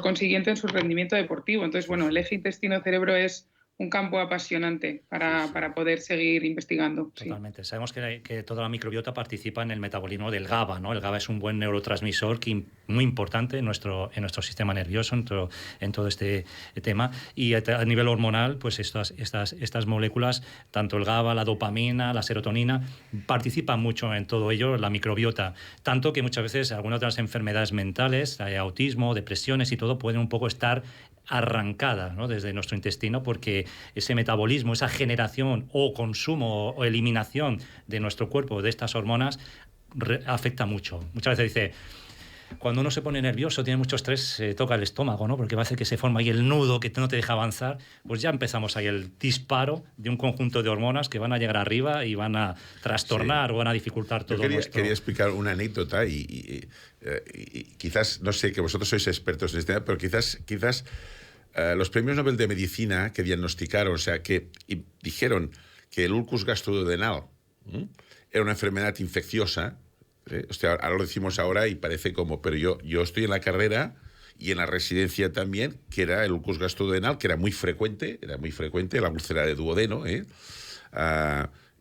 consiguiente en su rendimiento deportivo. Entonces, bueno, el eje intestino-cerebro es un campo apasionante para poder seguir investigando. Totalmente. Sí. Sabemos que toda la microbiota participa en el metabolismo del GABA, ¿no? El GABA es un buen neurotransmisor muy importante en nuestro sistema nervioso, en todo este tema. Y a nivel hormonal, pues estas moléculas, tanto el GABA, la dopamina, la serotonina, participan mucho en todo ello, la microbiota. Tanto que muchas veces algunas de las enfermedades mentales, autismo, depresiones y todo, pueden un poco estar arrancada, ¿no? Desde nuestro intestino, porque ese metabolismo, esa generación o consumo o eliminación de nuestro cuerpo de estas hormonas afecta mucho. Muchas veces dice, cuando uno se pone nervioso, tiene mucho estrés, se toca el estómago, ¿no? Porque va a hacer que se forma ahí el nudo que no te deja avanzar, pues ya empezamos ahí el disparo de un conjunto de hormonas que van a llegar arriba y van a trastornar o van a dificultar todo nuestro... Quería explicar una anécdota y quizás, no sé, que vosotros sois expertos en este tema, pero quizás los premios Nobel de Medicina que diagnosticaron, o sea, que dijeron que el ulcus gastroduodenal era una enfermedad infecciosa. Ahora lo decimos ahora y parece como, pero yo estoy en la carrera y en la residencia también, que era el ulcus gastroduodenal, que era muy frecuente, la úlcera de duodeno,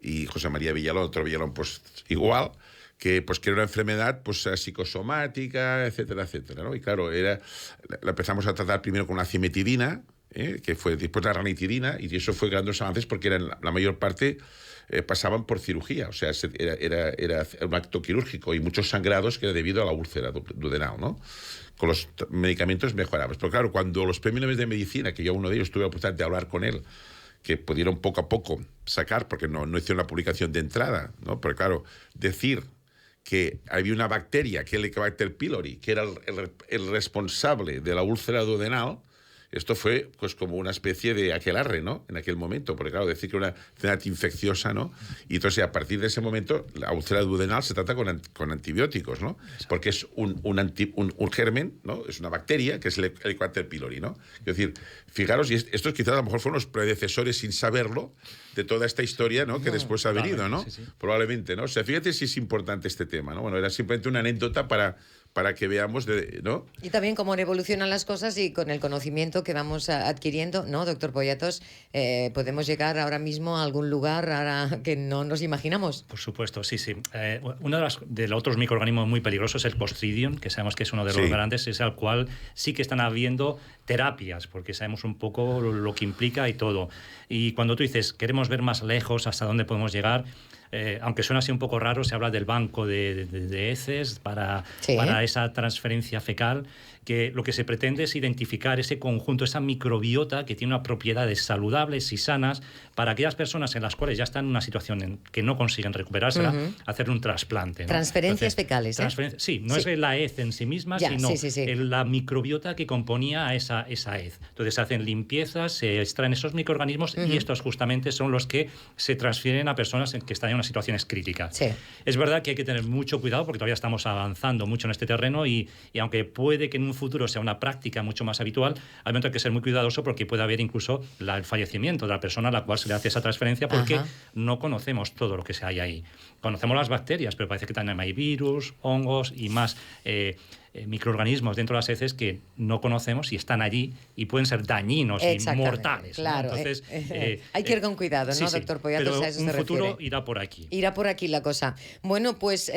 y José María Villalón, otro Villalón, pues igual, que era una enfermedad pues psicosomática, etcétera, etcétera, ¿no? Y claro, la empezamos a tratar primero con la cimetidina, que fue después la ranitidina, y eso fue grandes avances porque eran la mayor parte pasaban por cirugía, o sea, era un acto quirúrgico y muchos sangrados que era debido a la úlcera duodenal, ¿no? Con los medicamentos mejorables. Pero claro, cuando los premios Nobel de Medicina, que yo uno de ellos tuve la oportunidad de hablar con él, que pudieron poco a poco sacar, porque no hicieron la publicación de entrada, ¿no? Pero claro, decir que había una bacteria, que el Helicobacter pylori, que era el responsable de la úlcera duodenal, esto fue pues como una especie de aquelarre, ¿no? En aquel momento, porque claro, decir que era una enfermedad infecciosa, ¿no? Y entonces a partir de ese momento la úlcera duodenal se trata con antibióticos, ¿no? Porque es un germen, ¿no? Es una bacteria que es el Helicobacter pylori, ¿no? Es decir, fijaros, y estos quizás a lo mejor fueron los predecesores sin saberlo de toda esta historia, ¿no? Que después ha venido, ¿no? Sí. Probablemente, ¿no? O sea, fíjate si es importante este tema, ¿no? Bueno, era simplemente una anécdota para que veamos, ¿no? Y también cómo evolucionan las cosas y con el conocimiento que vamos adquiriendo, ¿no, doctor Poyatos? Podemos llegar ahora mismo a algún lugar ahora que no nos imaginamos. Por supuesto, sí. Uno de los otros microorganismos muy peligrosos es el Clostridium, que sabemos que es uno de los grandes, es al cual sí que están habiendo terapias, porque sabemos un poco lo que implica y todo. Y cuando tú dices, queremos ver más lejos hasta dónde podemos llegar, aunque suena así un poco raro, se habla del banco de heces para esa transferencia fecal, que lo que se pretende es identificar ese conjunto, esa microbiota que tiene unas propiedades saludables y sanas para aquellas personas en las cuales ya están en una situación en que no consiguen recuperársela, hacer un trasplante, ¿no? Transferencias fecales, Sí, no es la hez en sí misma, sino la microbiota que componía a esa hez. Entonces se hacen limpiezas, se extraen esos microorganismos y estos justamente son los que se transfieren a personas que están en unas situaciones críticas. Sí. Es verdad que hay que tener mucho cuidado porque todavía estamos avanzando mucho en este terreno y aunque puede que en un futuro sea una práctica mucho más habitual, al momento hay que ser muy cuidadoso porque puede haber incluso el fallecimiento de la persona a la cual se le hace esa transferencia porque no conocemos todo lo que se hay ahí. Conocemos las bacterias, pero parece que también hay virus, hongos y más microorganismos dentro de las heces que no conocemos y están allí y pueden ser dañinos y mortales. Claro, ¿no? Entonces, hay que ir con cuidado, ¿no, sí, doctor Poyatos? pero a eso un se futuro refiere. irá por aquí. Irá por aquí la cosa. Bueno, pues,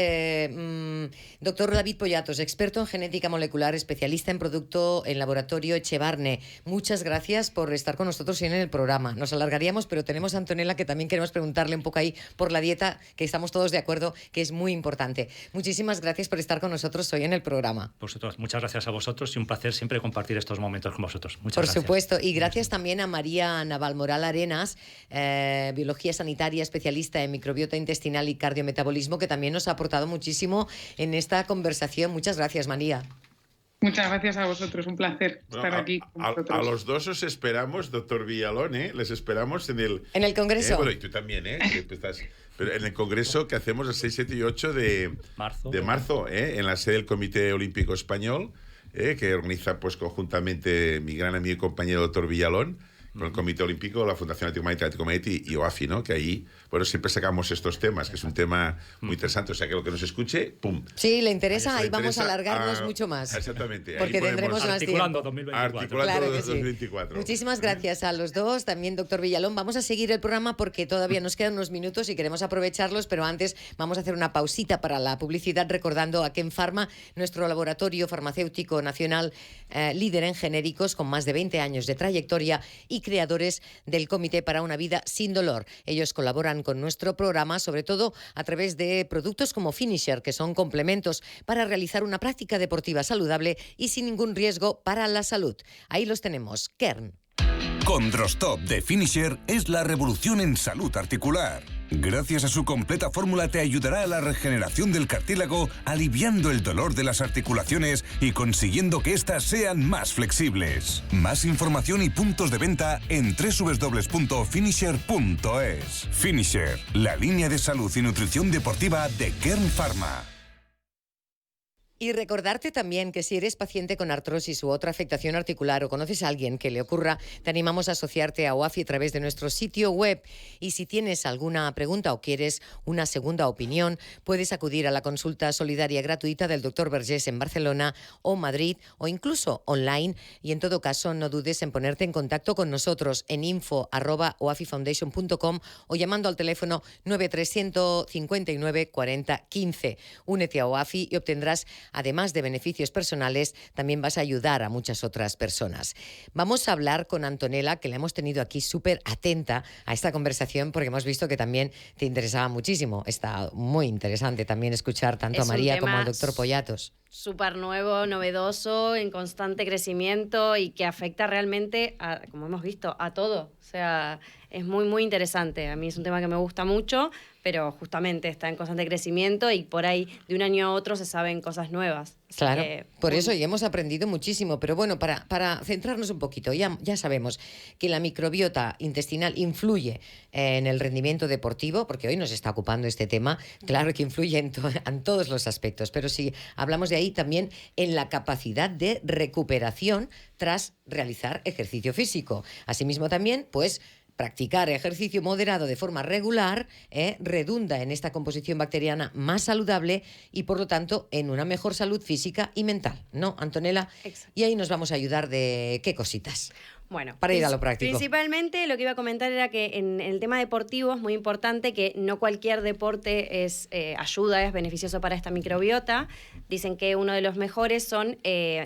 doctor David Poyatos, experto en genética molecular, especialista en producto en laboratorio Echevarne. Muchas gracias por estar con nosotros hoy en el programa. Nos alargaríamos, pero tenemos a Antonella que también queremos preguntarle un poco ahí por la dieta, que estamos todos de acuerdo que es muy importante. Muchísimas gracias por estar con nosotros hoy en el programa. Vosotros, muchas gracias a vosotros y un placer siempre compartir estos momentos con vosotros. Muchas Por gracias. supuesto, y gracias también a María Navalmoral Arenas, biología sanitaria, especialista en microbiota intestinal y cardiometabolismo, que también nos ha aportado muchísimo en esta conversación. Muchas gracias, María. Muchas gracias a vosotros, un placer estar aquí con vosotros. A los dos os esperamos, doctor Villalón, ¿eh? Les esperamos en el... ¿En el Congreso? Bueno, y tú también, ¿eh? Pero en el Congreso que hacemos el 6, 7 y 8 de marzo, en la sede del Comité Olímpico Español, que organiza pues conjuntamente mi gran amigo y compañero doctor Villalón, con el Comité Olímpico, la Fundación Atlético Madrid y OAFI, ¿no? Que ahí, bueno, siempre sacamos estos temas, que es un tema muy interesante. O sea, que lo que nos escuche, ¡pum! Sí, le interesa, ahí vamos a alargarnos mucho más. Exactamente. Porque tendremos más tiempo. 2024. Articulando Claro que sí. 2024. Muchísimas gracias a los dos, también doctor Villalón. Vamos a seguir el programa porque todavía nos quedan unos minutos y queremos aprovecharlos, pero antes vamos a hacer una pausita para la publicidad recordando a Ken Pharma, nuestro laboratorio farmacéutico nacional líder en genéricos con más de 20 años de trayectoria y creadores del Comité para una Vida Sin Dolor. Ellos colaboran con nuestro programa, sobre todo a través de productos como Finisher, que son complementos para realizar una práctica deportiva saludable y sin ningún riesgo para la salud. Ahí los tenemos. Kern. Condrostop de Finisher es la revolución en salud articular. Gracias a su completa fórmula te ayudará a la regeneración del cartílago, aliviando el dolor de las articulaciones y consiguiendo que éstas sean más flexibles. Más información y puntos de venta en www.finisher.es. Finisher, la línea de salud y nutrición deportiva de Kern Pharma. Y recordarte también que si eres paciente con artrosis u otra afectación articular o conoces a alguien que le ocurra, te animamos a asociarte a OAFI a través de nuestro sitio web. Y si tienes alguna pregunta o quieres una segunda opinión, puedes acudir a la consulta solidaria gratuita del Dr. Vergés en Barcelona o Madrid o incluso online. Y en todo caso, no dudes en ponerte en contacto con nosotros en info@oafifoundation.com o llamando al teléfono 93159 40 15. Únete a OAFI y obtendrás, además de beneficios personales, también vas a ayudar a muchas otras personas. Vamos a hablar con Antonella, que la hemos tenido aquí súper atenta a esta conversación porque hemos visto que también te interesaba muchísimo. Está muy interesante también escuchar tanto a María como al doctor Poyatos. Súper nuevo, novedoso, en constante crecimiento y que afecta realmente, como hemos visto, a todo. O sea, es muy, muy interesante. A mí es un tema que me gusta mucho, pero justamente está en constante crecimiento y por ahí de un año a otro se saben cosas nuevas. Claro, por eso y hemos aprendido muchísimo. Pero bueno, para centrarnos un poquito, ya sabemos que la microbiota intestinal influye en el rendimiento deportivo, porque hoy nos está ocupando este tema. Claro que influye en todos los aspectos, pero si hablamos de ahí también en la capacidad de recuperación tras realizar ejercicio físico. Asimismo también, pues, practicar ejercicio moderado de forma regular redunda en esta composición bacteriana más saludable y, por lo tanto, en una mejor salud física y mental, ¿no, Antonella? Exacto. Y ahí nos vamos a ayudar de qué cositas. Bueno, para ir a lo práctico. Principalmente lo que iba a comentar era que en el tema deportivo es muy importante que no cualquier deporte es beneficioso para esta microbiota. Dicen que uno de los mejores son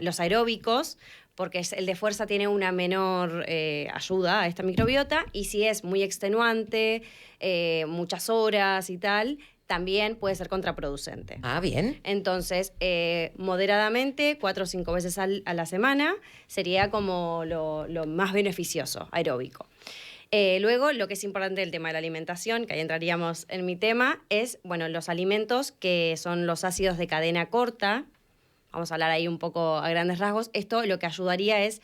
los aeróbicos, porque el de fuerza tiene una menor ayuda a esta microbiota, y si es muy extenuante, muchas horas y tal, también puede ser contraproducente. Ah, bien. Entonces, moderadamente, 4 o 5 veces a la semana sería como lo más beneficioso, aeróbico. Luego, lo que es importante del tema de la alimentación, que ahí entraríamos en mi tema, es, bueno, los alimentos que son los ácidos de cadena corta. Vamos a hablar ahí un poco a grandes rasgos. Esto lo que ayudaría es,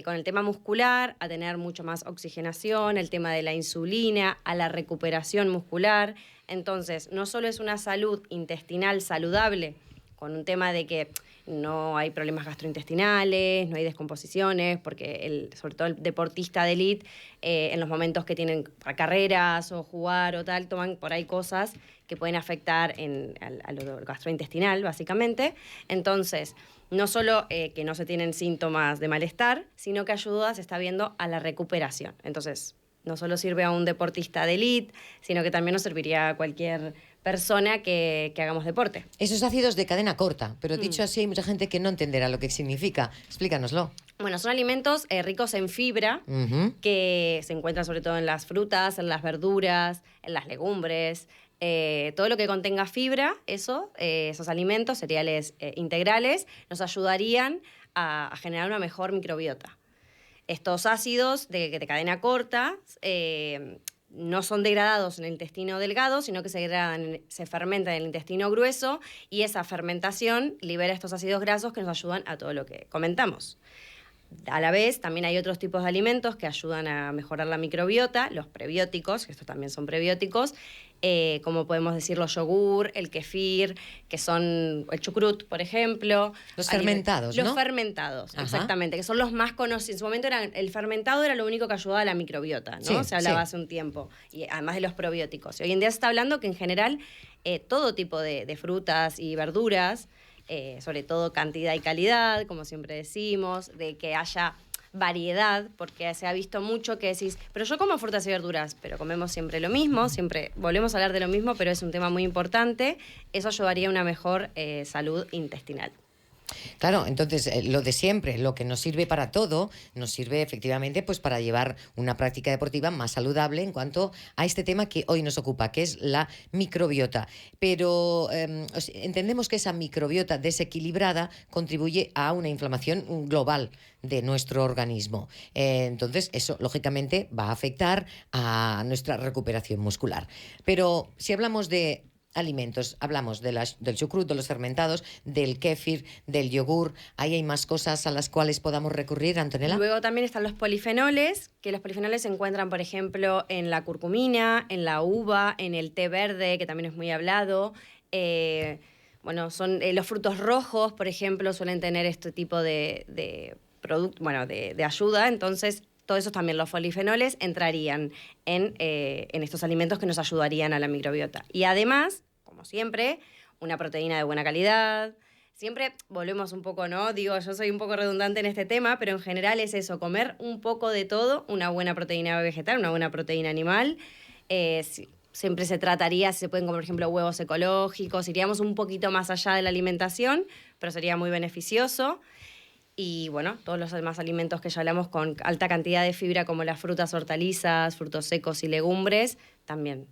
con el tema muscular, a tener mucho más oxigenación, el tema de la insulina, a la recuperación muscular. Entonces, no solo es una salud intestinal saludable, con un tema de que no hay problemas gastrointestinales, no hay descomposiciones, porque sobre todo el deportista de élite, en los momentos que tienen carreras o jugar o tal, toman por ahí cosas que pueden afectar a lo gastrointestinal, básicamente. Entonces, no solo que no se tienen síntomas de malestar, sino que ayuda, se está viendo, a la recuperación. Entonces, no solo sirve a un deportista de élite, sino que también nos serviría a cualquier persona que hagamos deporte. Esos ácidos de cadena corta, pero dicho así hay mucha gente que no entenderá lo que significa. Explícanoslo. Bueno, son alimentos ricos en fibra, que se encuentran sobre todo en las frutas, en las verduras, en las legumbres. Todo lo que contenga fibra, esos alimentos, cereales integrales, nos ayudarían a generar una mejor microbiota. Estos ácidos de cadena corta no son degradados en el intestino delgado, sino que se fermentan en el intestino grueso, y esa fermentación libera estos ácidos grasos que nos ayudan a todo lo que comentamos. A la vez, también hay otros tipos de alimentos que ayudan a mejorar la microbiota, los prebióticos, que estos también son prebióticos, como podemos decir los yogur, el kefir, que son el chucrut, por ejemplo. Los fermentados, ¿no? Los fermentados, exactamente, que son los más conocidos. En su momento el fermentado era lo único que ayudaba a la microbiota, ¿no? Sí, se hablaba hace un tiempo, y además de los probióticos. Y hoy en día se está hablando que en general todo tipo de frutas y verduras, sobre todo cantidad y calidad, como siempre decimos, de que haya variedad, porque se ha visto mucho que decís, pero yo como frutas y verduras, pero comemos siempre lo mismo, siempre volvemos a hablar de lo mismo, pero es un tema muy importante. Eso ayudaría a una mejor salud intestinal. Claro, entonces lo de siempre, lo que nos sirve para todo, nos sirve efectivamente pues para llevar una práctica deportiva más saludable en cuanto a este tema que hoy nos ocupa, que es la microbiota. Pero entendemos que esa microbiota desequilibrada contribuye a una inflamación global de nuestro organismo. Entonces, eso lógicamente va a afectar a nuestra recuperación muscular. Pero si hablamos de alimentos, hablamos del chucrut, de los fermentados, del kéfir, del yogur. ¿Ahí hay más cosas a las cuales podamos recurrir, Antonella? Luego también están los polifenoles, que los polifenoles se encuentran, por ejemplo, en la curcumina, en la uva, en el té verde, que también es muy hablado. Son los frutos rojos, por ejemplo, suelen tener este tipo de ayuda. Entonces, todos esos también, los polifenoles, entrarían en estos alimentos que nos ayudarían a la microbiota. Y además, como siempre, una proteína de buena calidad. Siempre volvemos un poco, ¿no? Digo, yo soy un poco redundante en este tema, pero en general es eso, comer un poco de todo, una buena proteína vegetal, una buena proteína animal. Siempre se trataría, si se pueden comer, por ejemplo, huevos ecológicos, iríamos un poquito más allá de la alimentación, pero sería muy beneficioso. Y bueno, todos los demás alimentos que ya hablamos con alta cantidad de fibra, como las frutas, hortalizas, frutos secos y legumbres, también.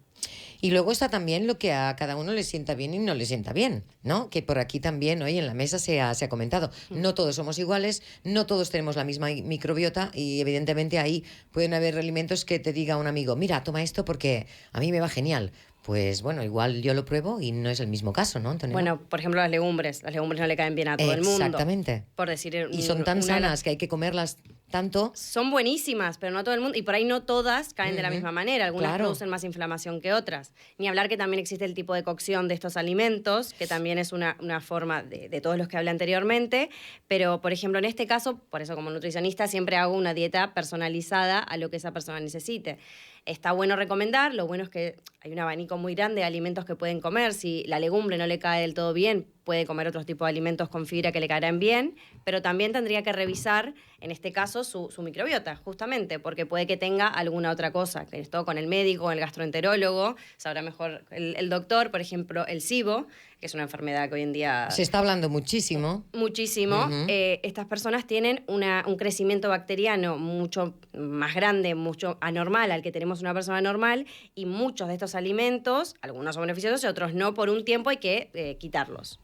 Y luego está también lo que a cada uno le sienta bien y no le sienta bien, ¿no? Que por aquí también hoy en la mesa se ha comentado. No todos somos iguales, no todos tenemos la misma microbiota, y evidentemente ahí pueden haber alimentos que te diga un amigo, mira, toma esto porque a mí me va genial. Pues bueno, igual yo lo pruebo y no es el mismo caso, ¿no, Antonella? Bueno, por ejemplo, las legumbres no le caen bien a todo el mundo. Exactamente. Por decir, y son tan sanas que hay que comerlas tanto. Son buenísimas, pero no todo el mundo, y por ahí no todas caen de la misma manera. Algunas producen más inflamación que otras. Ni hablar que también existe el tipo de cocción de estos alimentos, que también es una forma de todos los que hablé anteriormente. Pero, por ejemplo, en este caso, por eso como nutricionista siempre hago una dieta personalizada a lo que esa persona necesite. Está bueno recomendar, lo bueno es que hay un abanico muy grande de alimentos que pueden comer. Si la legumbre no le cae del todo bien, puede comer otros tipos de alimentos con fibra que le caerán bien, pero también tendría que revisar, en este caso, su microbiota, justamente, porque puede que tenga alguna otra cosa, que esto con el médico, el gastroenterólogo, sabrá mejor el doctor, por ejemplo, el SIBO, que es una enfermedad que hoy en día se está hablando muchísimo. Muchísimo. Estas personas tienen un crecimiento bacteriano mucho más grande, mucho anormal al que tenemos una persona normal, y muchos de estos alimentos, algunos son beneficiosos y otros no, por un tiempo hay que quitarlos.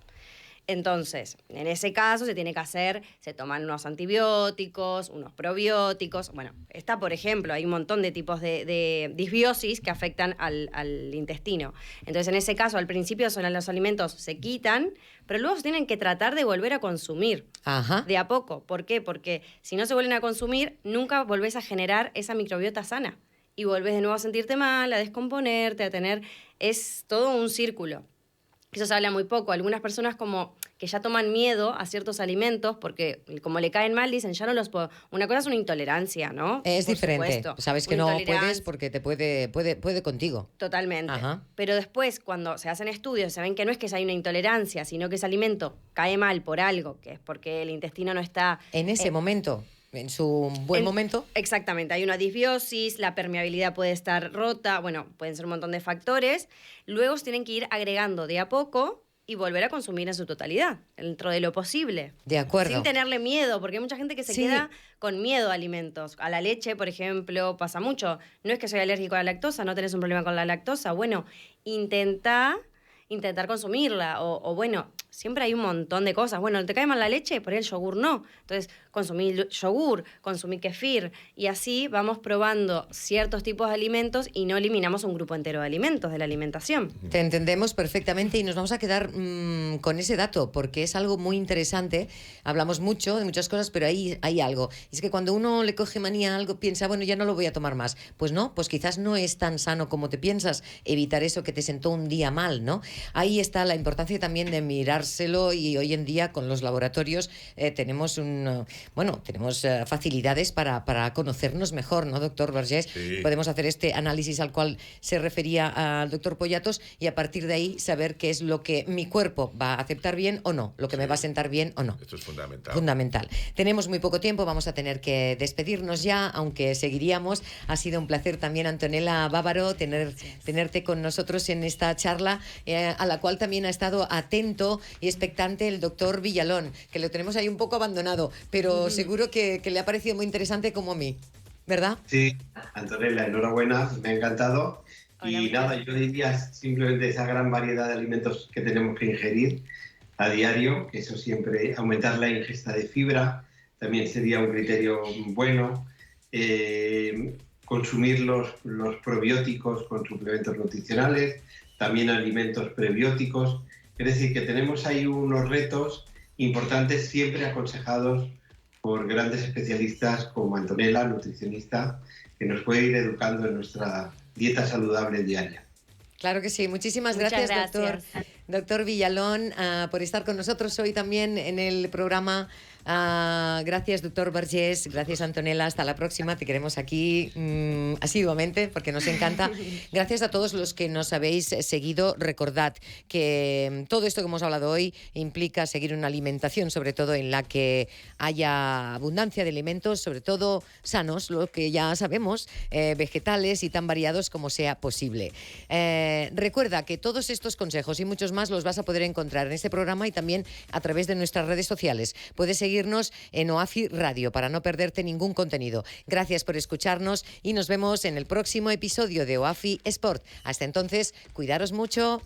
Entonces, en ese caso se toman unos antibióticos, unos probióticos. Bueno, por ejemplo, hay un montón de tipos de disbiosis que afectan al intestino. Entonces, en ese caso, al principio los alimentos se quitan, pero luego se tienen que tratar de volver a consumir. De a poco. ¿Por qué? Porque si no se vuelven a consumir, nunca volvés a generar esa microbiota sana. Y volvés de nuevo a sentirte mal, a descomponerte, es todo un círculo. Eso se habla muy poco. Algunas personas como que ya toman miedo a ciertos alimentos porque como le caen mal, dicen, ya no los puedo. Una cosa es una intolerancia, ¿no? Es Por diferente. supuesto. Sabes que Una no intolerancia. puedes porque te puede contigo. Totalmente. Ajá. Pero después, cuando se hacen estudios, se ven que no es que hay una intolerancia, sino que ese alimento cae mal por algo, que es porque el intestino no está... En ese momento, en su buen momento. Exactamente, hay una disbiosis, la permeabilidad puede estar rota, bueno, pueden ser un montón de factores. Luego se tienen que ir agregando de a poco y volver a consumir en su totalidad, dentro de lo posible. De acuerdo. Sin tenerle miedo, porque hay mucha gente que se queda con miedo a alimentos. A la leche, por ejemplo, pasa mucho. No es que soy alérgico a la lactosa, no tenés un problema con la lactosa. Bueno, intentar consumirla. O bueno, siempre hay un montón de cosas. Bueno, ¿te cae mal la leche? Por ahí el yogur no. Entonces, consumí yogur, consumí kefir. Y así vamos probando ciertos tipos de alimentos y no eliminamos un grupo entero de alimentos de la alimentación. Te entendemos perfectamente y nos vamos a quedar con ese dato porque es algo muy interesante. Hablamos mucho de muchas cosas, pero ahí hay algo. Es que cuando uno le coge manía a algo, piensa, bueno, ya no lo voy a tomar más. Pues no, pues quizás no es tan sano como te piensas. Evitar eso que te sentó un día mal, ¿no? Ahí está la importancia también de mirárselo y hoy en día con los laboratorios tenemos facilidades para conocernos mejor, ¿no, doctor Vergés? Sí. Podemos hacer este análisis al cual se refería al doctor Poyatos y a partir de ahí saber qué es lo que mi cuerpo va a aceptar bien o no, lo que me va a sentar bien o no. Esto es fundamental. Fundamental. Tenemos muy poco tiempo, vamos a tener que despedirnos ya, aunque seguiríamos. Ha sido un placer también, Antonella Bávaro, tenerte con nosotros en esta charla, a la cual también ha estado atento y expectante el doctor Villalón, que lo tenemos ahí un poco abandonado, pero seguro que le ha parecido muy interesante como a mí, ¿verdad? Sí, Antonella, enhorabuena, me ha encantado. Hola, Y nada, yo diría simplemente esa gran variedad de alimentos que tenemos que ingerir a diario, que eso siempre, aumentar la ingesta de fibra, también sería un criterio bueno. Consumir los probióticos con suplementos nutricionales, también alimentos prebióticos. Es decir, que tenemos ahí unos retos importantes, siempre aconsejados por grandes especialistas como Antonella, nutricionista, que nos puede ir educando en nuestra dieta saludable diaria. Claro que sí. Muchísimas Muchas gracias, doctor Villalón, por estar con nosotros hoy también en el programa. Gracias, doctor Vergés. Gracias, Antonella. Hasta la próxima. Te queremos aquí asiduamente porque nos encanta. Gracias a todos los que nos habéis seguido. Recordad que todo esto que hemos hablado hoy implica seguir una alimentación, sobre todo en la que haya abundancia de alimentos, sobre todo sanos, lo que ya sabemos, vegetales y tan variados como sea posible. Recuerda que todos estos consejos y muchos más los vas a poder encontrar en este programa y también a través de nuestras redes sociales. Puedes seguirnos en OAFI Radio para no perderte ningún contenido. Gracias por escucharnos y nos vemos en el próximo episodio de OAFI Sport. Hasta entonces, cuidaros mucho.